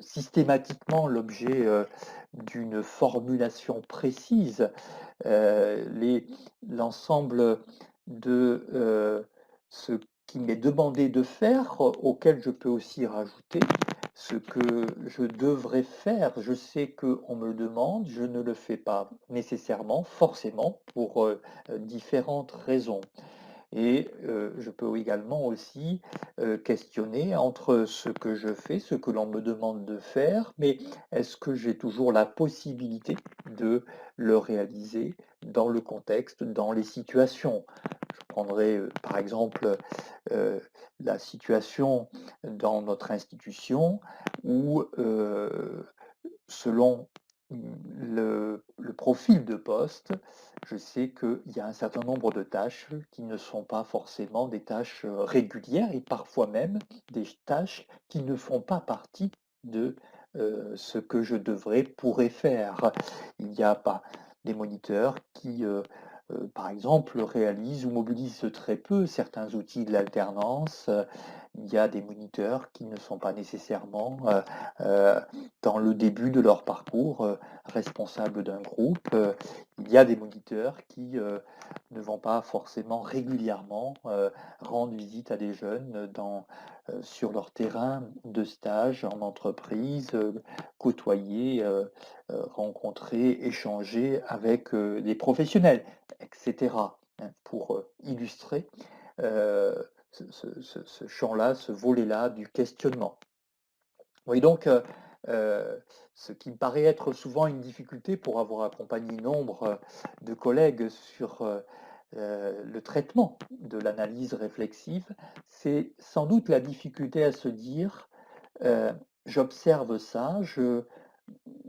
systématiquement l'objet d'une formulation précise. L'ensemble de ce qui m'est demandé de faire, auquel je peux aussi rajouter ce que je devrais faire. Je sais qu'on me le demande, je ne le fais pas nécessairement, forcément, pour différentes raisons. Et je peux également aussi questionner entre ce que je fais, ce que l'on me demande de faire, mais est-ce que j'ai toujours la possibilité de le réaliser dans le contexte, dans les situations? Je prendrai par exemple euh, la situation dans notre institution où selon le profil de poste, je sais qu'il y a un certain nombre de tâches qui ne sont pas forcément des tâches régulières et parfois même des tâches qui ne font pas partie de ce que je pourrais faire. Il y a pas des moniteurs qui, par exemple, réalisent ou mobilisent très peu certains outils de l'alternance. Il y a des moniteurs qui ne sont pas nécessairement euh, dans le début de leur parcours responsables d'un groupe. Il y a des moniteurs qui ne vont pas forcément régulièrement rendre visite à des jeunes sur leur terrain de stage en entreprise, côtoyer, rencontrer, échanger avec des professionnels, etc., hein, pour illustrer ce champ-là, ce volet-là du questionnement. Oui, donc, ce qui me paraît être souvent une difficulté pour avoir accompagné nombre de collègues sur le traitement de l'analyse réflexive, c'est sans doute la difficulté à se dire, j'observe ça,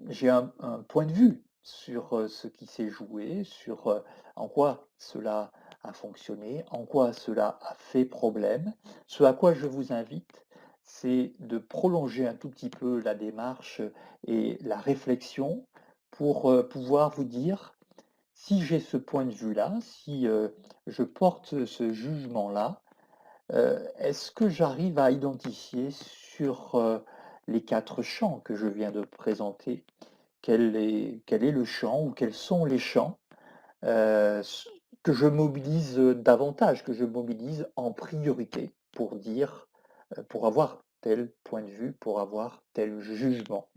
j'ai un point de vue sur ce qui s'est joué, sur en quoi cela a fonctionné, en quoi cela a fait problème. Ce à quoi je vous invite, c'est de prolonger un tout petit peu la démarche et la réflexion pour pouvoir vous dire, si j'ai ce point de vue-là, si je porte ce jugement-là, est-ce que j'arrive à identifier sur les quatre champs que je viens de présenter, quel est le champ ou quels sont les champs que je mobilise davantage, que je mobilise en priorité pour dire, pour avoir tel point de vue, pour avoir tel jugement.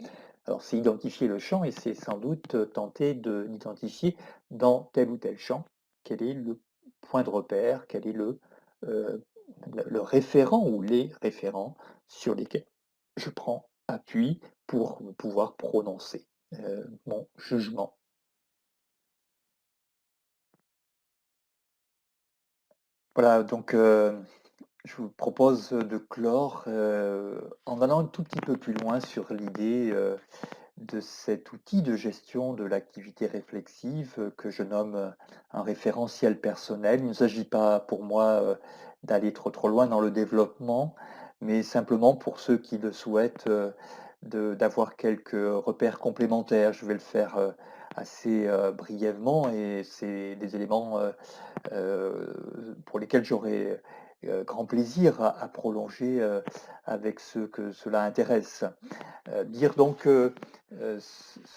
Alors c'est identifier le champ et c'est sans doute tenter d'identifier dans tel ou tel champ quel est le point de repère, quel est euh, le référent ou les référents sur lesquels je prends appui pour pouvoir prononcer mon jugement. Voilà, donc je vous propose de clore en allant un tout petit peu plus loin sur l'idée de cet outil de gestion de l'activité réflexive que je nomme un référentiel personnel. Il ne s'agit pas pour moi d'aller trop loin dans le développement, mais simplement pour ceux qui le souhaitent d'avoir quelques repères complémentaires. Je vais le faire assez brièvement et c'est des éléments pour lesquels j'aurai grand plaisir à prolonger avec ceux que cela intéresse. Dire donc que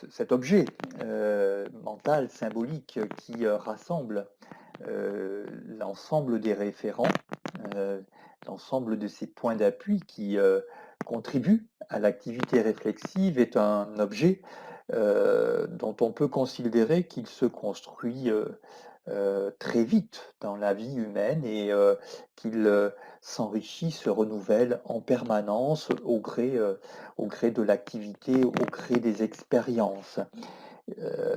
cet objet mental, symbolique, qui rassemble l'ensemble des référents, euh, l'ensemble de ces points d'appui qui contribuent à l'activité réflexive est un objet dont on peut considérer qu'il se construit très vite dans la vie humaine et qu'il s'enrichit, se renouvelle en permanence au gré de l'activité, au gré des expériences.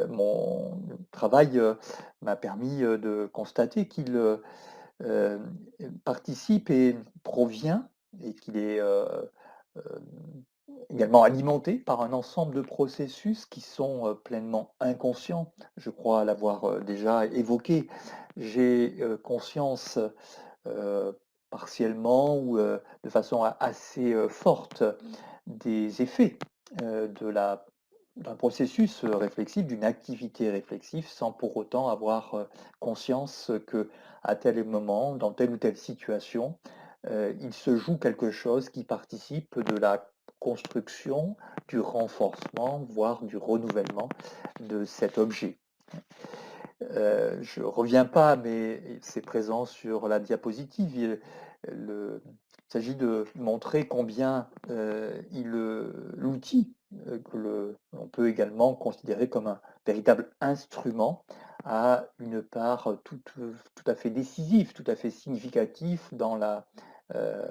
Mon travail m'a permis de constater qu'il euh, participe et provient et qu'il est euh, également alimenté par un ensemble de processus qui sont pleinement inconscients. Je crois l'avoir déjà évoqué. J'ai conscience euh, partiellement ou de façon assez forte des effets de d'un processus réflexif, d'une activité réflexive, sans pour autant avoir conscience que à tel moment, dans telle ou telle situation, il se joue quelque chose qui participe de la construction, du renforcement, voire du renouvellement de cet objet. Je ne reviens pas, mais c'est présent sur la diapositive. Il s'agit de montrer combien l'outil, que l'on peut également considérer comme un véritable instrument, a une part tout à fait décisive, tout à fait significative dans la euh,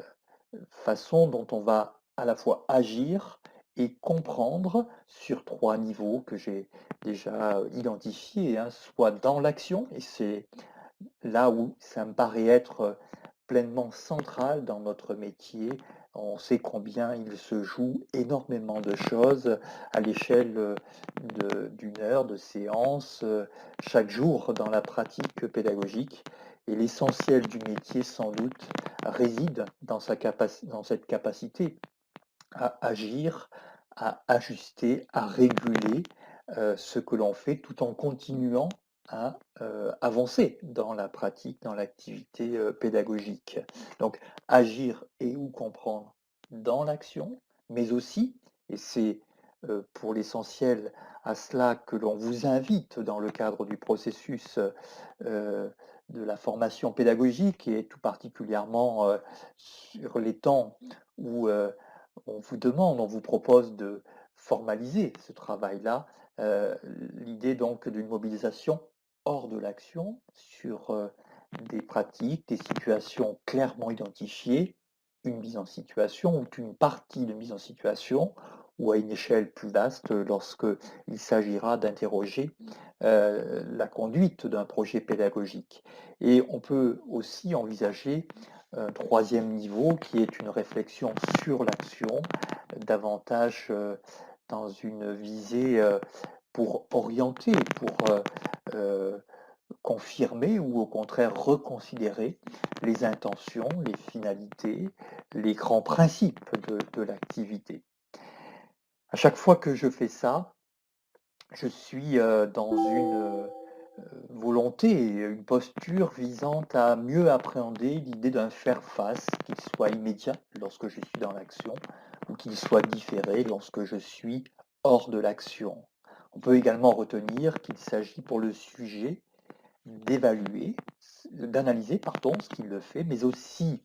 façon dont on va à la fois agir et comprendre sur trois niveaux que j'ai déjà identifiés, hein, soit dans l'action, et c'est là où ça me paraît être pleinement central dans notre métier. On sait combien il se joue énormément de choses à l'échelle d'une heure de séance chaque jour dans la pratique pédagogique. Et l'essentiel du métier, sans doute, réside dans dans cette capacité à agir, à ajuster, à réguler ce que l'on fait tout en continuant à avancer dans la pratique, dans l'activité pédagogique. Donc agir et ou comprendre dans l'action, mais aussi, et c'est pour l'essentiel à cela que l'on vous invite dans le cadre du processus de la formation pédagogique et tout particulièrement sur les temps où on vous demande, on vous propose de formaliser ce travail-là. L'idée donc d'une mobilisation hors de l'action sur des pratiques, des situations clairement identifiées, une mise en situation ou une partie de mise en situation, ou à une échelle plus vaste lorsqu'il s'agira d'interroger la conduite d'un projet pédagogique. Et on peut aussi envisager un troisième niveau qui est une réflexion sur l'action, davantage dans une visée pour orienter, pour confirmer ou au contraire reconsidérer les intentions, les finalités, les grands principes de l'activité. À chaque fois que je fais ça, je suis dans une volonté, une posture visant à mieux appréhender l'idée d'un faire-face, qu'il soit immédiat lorsque je suis dans l'action, ou qu'il soit différé lorsque je suis hors de l'action. On peut également retenir qu'il s'agit pour le sujet d'évaluer, d'analyser, pardon, ce qu'il le fait, mais aussi,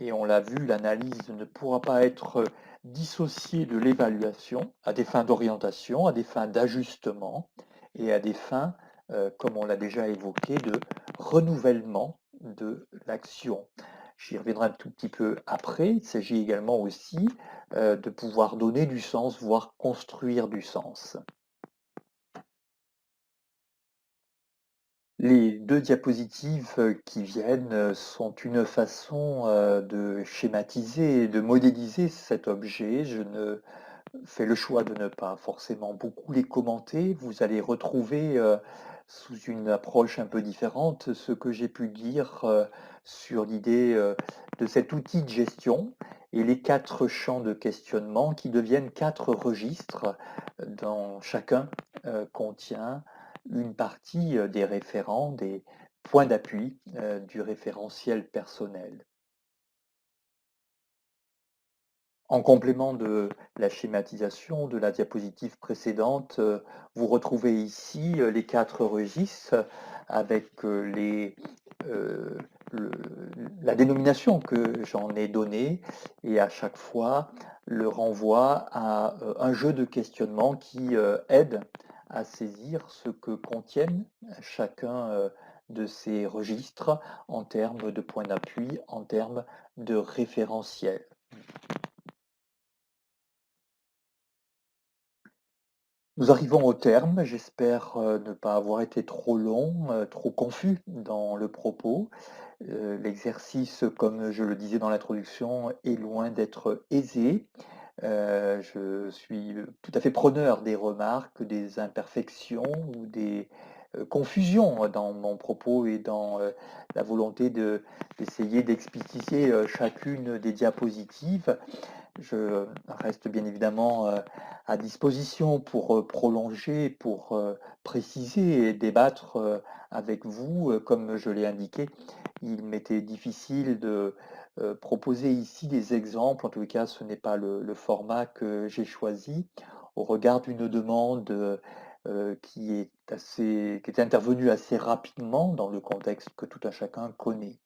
et on l'a vu, l'analyse ne pourra pas être dissociée de l'évaluation à des fins d'orientation, à des fins d'ajustement et à des fins, comme on l'a déjà évoqué, de renouvellement de l'action. J'y reviendrai un tout petit peu après. Il s'agit également aussi de pouvoir donner du sens, voire construire du sens. Les 2 diapositives, qui viennent, sont une façon, de schématiser et de modéliser cet objet. Je ne fais le choix de ne pas forcément beaucoup les commenter. Vous allez retrouver, sous une approche un peu différente, ce que j'ai pu dire, sur l'idée, de cet outil de gestion et les 4 champs de questionnement qui deviennent 4 registres, dont chacun, contient une partie, des référents, des points d'appui, du référentiel personnel. En complément de la schématisation de la diapositive précédente, vous retrouvez ici, les 4 registres avec, heu, le la dénomination que j'en ai donnée et à chaque fois le renvoi à, un jeu de questionnement qui, aide à saisir ce que contiennent chacun, de ces registres en termes de points d'appui, en termes de référentiel. Nous arrivons au terme. J'espère, ne pas avoir été trop long, trop confus dans le propos. L'exercice, comme je le disais dans l'introduction, est loin d'être aisé. Je suis, tout à fait preneur des remarques, des imperfections ou des, confusions dans mon propos et dans, la volonté d'essayer d'expliciter, chacune des diapositives. Je reste bien évidemment, à disposition pour, prolonger, pour, préciser et débattre, avec vous. Comme je l'ai indiqué, il m'était difficile de, proposer ici des exemples. En tous les cas, ce n'est pas le format que j'ai choisi au regard d'une demande, qui est intervenue assez rapidement dans le contexte que tout un chacun connaît.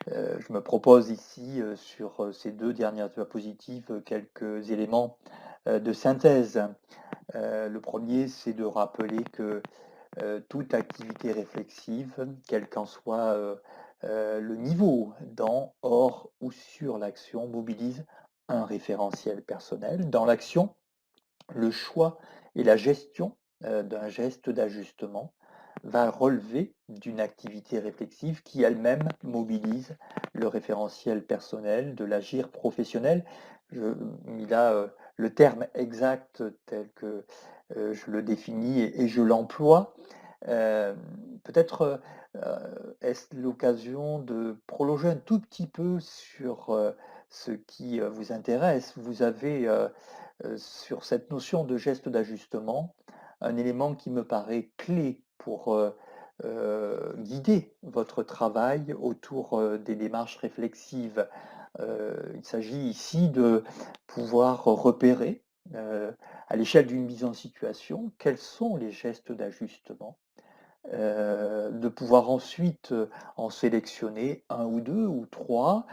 Je me propose ici, sur, ces 2 dernières diapositives, quelques éléments, de synthèse. Le premier, c'est de rappeler que, toute activité réflexive, quel qu'en soit, le niveau, dans, hors ou sur l'action, mobilise un référentiel personnel. Dans l'action, le choix et la gestion, d'un geste d'ajustement va relever d'une activité réflexive qui elle-même mobilise le référentiel personnel de l'agir professionnel. Je Il a, le terme exact tel que, je le définis et je l'emploie. Hem, peut-être, est-ce l'occasion de prolonger un tout petit peu sur, ce qui, vous intéresse. Vous avez, sur cette notion de geste d'ajustement, un élément qui me paraît clé pour, guider votre travail autour, des démarches réflexives. Il s'agit ici de pouvoir repérer, à l'échelle d'une mise en situation, quels sont les gestes d'ajustement, de pouvoir ensuite, en sélectionner un ou 2 ou 3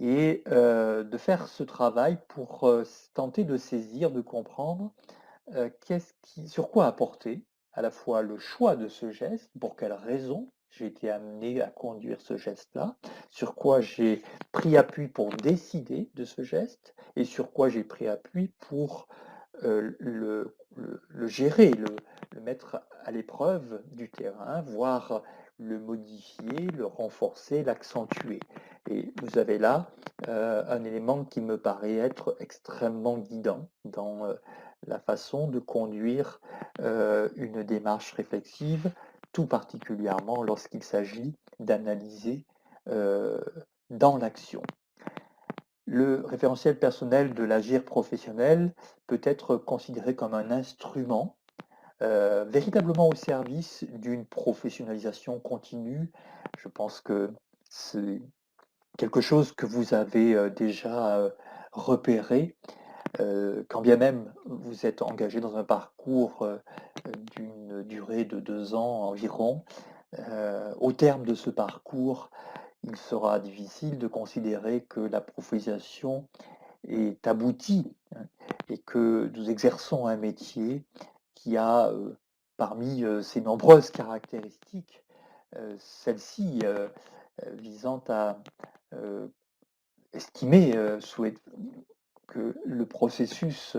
et de faire ce travail pour, tenter de saisir, de comprendre, qu'est-ce qui sur quoi apporter à la fois le choix de ce geste, pour quelles raisons j'ai été amené à conduire ce geste-là, sur quoi j'ai pris appui pour décider de ce geste et sur quoi j'ai pris appui pour, le gérer, le mettre à l'épreuve du terrain, voire le modifier, le renforcer, l'accentuer. Et vous avez là, un élément qui me paraît être extrêmement guidant dans, la façon de conduire, une démarche réflexive, tout particulièrement lorsqu'il s'agit d'analyser, heu, dans l'action. Le référentiel personnel de l'agir professionnel peut être considéré comme un instrument, véritablement au service d'une professionnalisation continue. Je pense que c'est quelque chose que vous avez, déjà, repéré, quand bien même vous êtes engagé dans un parcours, d'une durée de 2 ans environ. Au terme de ce parcours, il sera difficile de considérer que la professionnalisation est aboutie, hein, et que nous exerçons un métier qui a, parmi, ses nombreuses caractéristiques, celle-ci, visant à, heu, estimer, que le processus,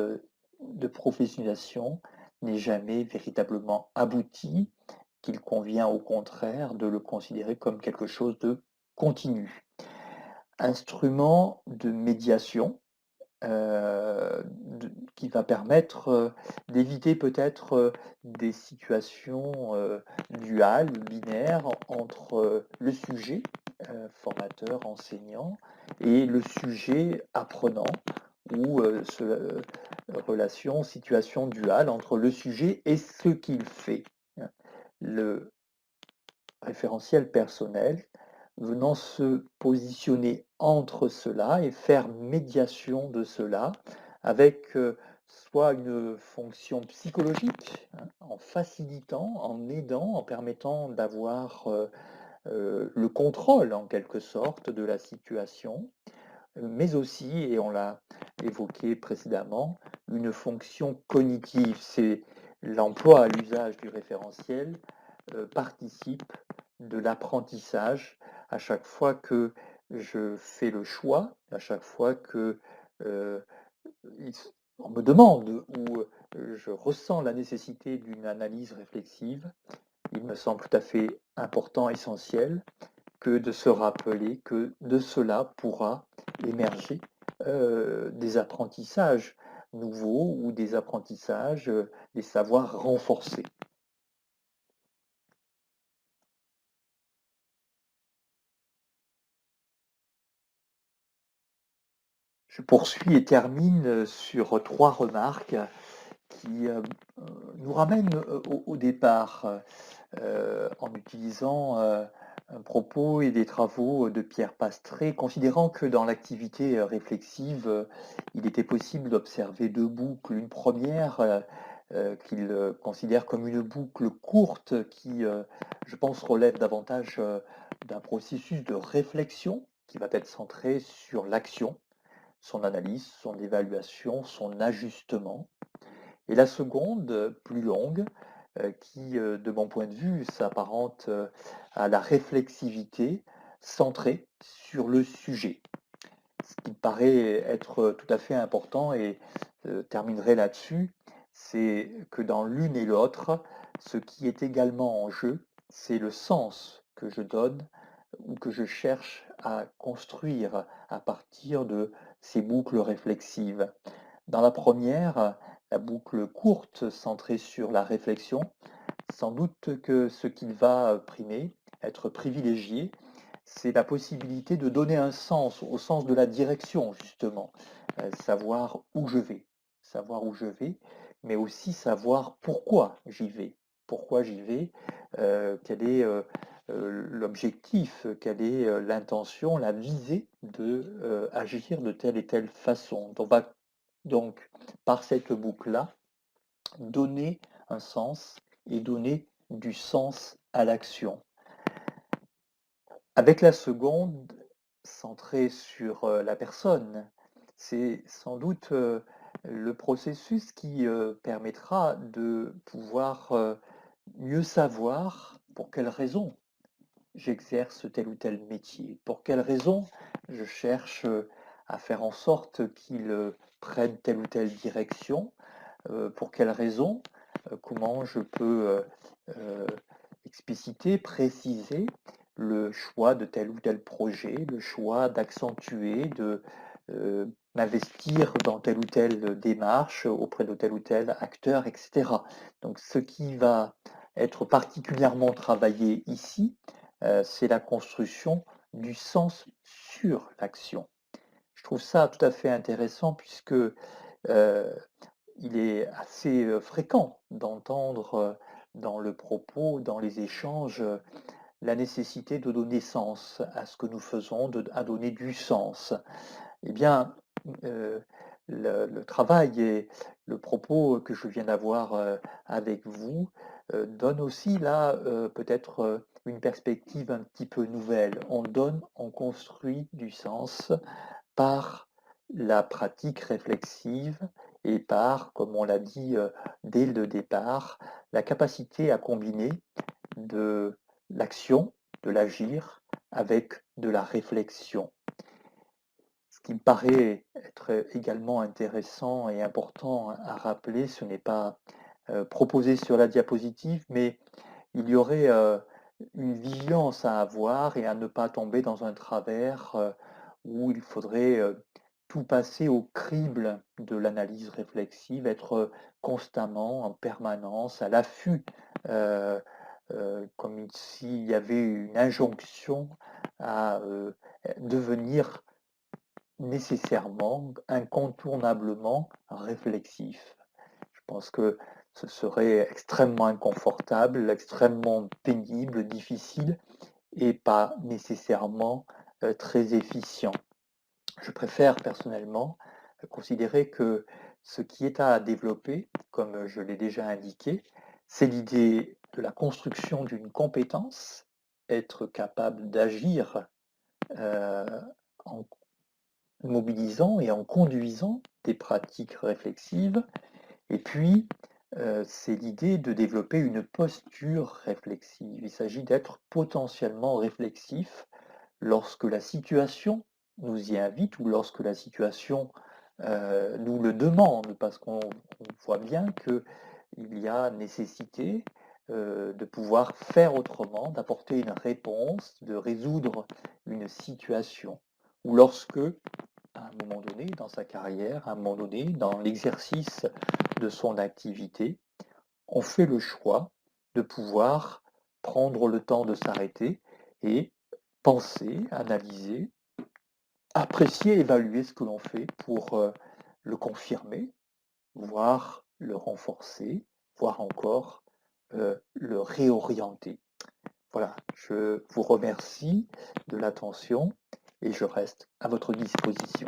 de professionnalisation n'est jamais véritablement abouti qu'il convient au contraire de le considérer comme quelque chose de continu. Instrument de médiation, qui va permettre d'éviter peut-être des situations duales, binaires, entre le sujet, formateur, enseignant, et le sujet apprenant, ou relation, situation duale entre le sujet et ce qu'il fait. Le référentiel personnel venant se positionner entre cela et faire médiation de cela avec soit une fonction psychologique, hein, en facilitant, en aidant, en permettant d'avoir le contrôle en quelque sorte de la situation, mais aussi, et on l'a évoqué précédemment, une fonction cognitive. C'est l'emploi à l'usage du référentiel participe de l'apprentissage à chaque fois que je fais le choix, à chaque fois que euh, on me demande ou je ressens la nécessité d'une analyse réflexive. Il me semble tout à fait important, essentiel, que de se rappeler que de cela pourra émerger des apprentissages nouveaux ou des apprentissages, des savoirs renforcés. Je poursuis et termine sur trois remarques qui nous ramènent au départ en utilisant un propos et des travaux de Pierre Pastré, considérant que dans l'activité réflexive, il était possible d'observer deux boucles. Une première qu'il considère comme une boucle courte qui, je pense, relève davantage d'un processus de réflexion qui va être centré sur l'action, son analyse, son évaluation, son ajustement. Et la seconde, plus longue, qui, de mon point de vue, s'apparente à la réflexivité centrée sur le sujet. Ce qui me paraît être tout à fait important, et terminerai là-dessus, c'est que dans l'une et l'autre, ce qui est également en jeu, c'est le sens que je donne ou que je cherche à construire à partir de ces boucles réflexives. Dans la première, la boucle courte centrée sur la réflexion, sans doute que ce qui va primer, être privilégié, c'est la possibilité de donner un sens, au sens de la direction justement, savoir où je vais, mais aussi savoir pourquoi j'y vais, quel est l'objectif, quelle est l'intention, la visée de agir de telle et telle façon. On va donc, par cette boucle-là, donner un sens et donner du sens à l'action. Avec la seconde, centrée sur la personne, c'est sans doute le processus qui permettra de pouvoir mieux savoir pour quelles raisons j'exerce tel ou tel métier, pour quelles raisons je cherche à faire en sorte qu'il prenne telle ou telle direction, pour quelles raisons, comment je peux expliciter, préciser le choix de tel ou tel projet, le choix d'accentuer, de m'investir dans telle ou telle démarche auprès de tel ou tel acteur, etc. Donc ce qui va être particulièrement travaillé ici, c'est la construction du sens sur l'action. Je trouve ça tout à fait intéressant puisque il est assez fréquent d'entendre dans le propos, dans les échanges, la nécessité de donner sens à ce que nous faisons, à donner du sens. Eh bien, euh, le travail et le propos que je viens d'avoir avec vous donne aussi là peut-être une perspective un petit peu nouvelle. On donne, on construit du sens par la pratique réflexive et par, comme on l'a dit dès le départ, la capacité à combiner de l'action, de l'agir, avec de la réflexion. Ce qui me paraît être également intéressant et important à rappeler, ce n'est pas proposé sur la diapositive, mais il y aurait une vigilance à avoir et à ne pas tomber dans un travers où il faudrait tout passer au crible de l'analyse réflexive, être constamment, en permanence, à l'affût, euh, comme s'il y avait une injonction à devenir nécessairement, incontournablement réflexif. Je pense que ce serait extrêmement inconfortable, extrêmement pénible, difficile et pas nécessairement très efficient. Je préfère personnellement considérer que ce qui est à développer, comme je l'ai déjà indiqué, c'est l'idée de la construction d'une compétence, être capable d'agir euh, en mobilisant et en conduisant des pratiques réflexives. Et puis, c'est l'idée de développer une posture réflexive. Il s'agit d'être potentiellement réflexif lorsque la situation nous y invite ou lorsque la situation nous le demande, parce qu'on voit bien qu'il y a nécessité de pouvoir faire autrement, d'apporter une réponse, de résoudre une situation. Ou lorsque, à un moment donné dans sa carrière, à un moment donné dans l'exercice de son activité, on fait le choix de pouvoir prendre le temps de s'arrêter et penser, analyser, apprécier, évaluer ce que l'on fait pour le confirmer, voire le renforcer, voire encore le réorienter. Voilà, je vous remercie de l'attention et je reste à votre disposition.